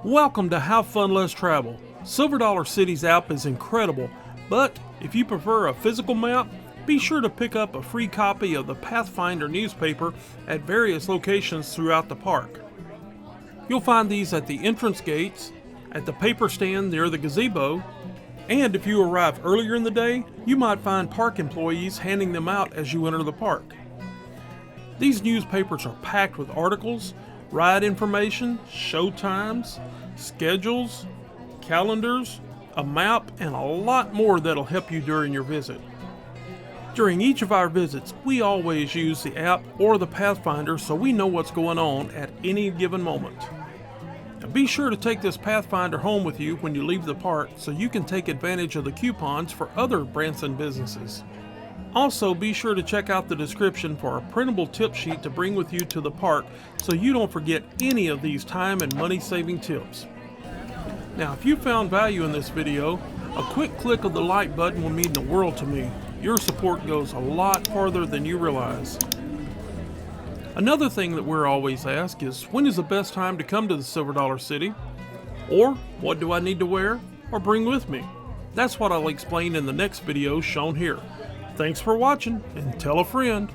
Welcome to HaveFunLetsTravel. Silver Dollar City's app is incredible, but if you prefer a physical map, be sure to pick up a free copy of the Pathfinder newspaper at various locations throughout the park. You'll find these at the entrance gates, at the paper stand near the gazebo, and if you arrive earlier in the day, you might find park employees handing them out as you enter the park. These newspapers are packed with articles, ride information, show times, schedules, calendars, a map, and a lot more that'll help you during your visit. During each of our visits, we always use the app or the Pathfinder so we know what's going on at any given moment. Now be sure to take this Pathfinder home with you when you leave the park so you can take advantage of the coupons for other Branson businesses. Also, be sure to check out the description for a printable tip sheet to bring with you to the park so you don't forget any of these time and money saving tips. Now, if you found value in this video, a quick click of the like button will mean the world to me. Your support goes a lot farther than you realize. Another thing that we're always asked is, when is the best time to come to the Silver Dollar City? Or, what do I need to wear or bring with me? That's what I'll explain in the next video shown here. Thanks for watching, and tell a friend.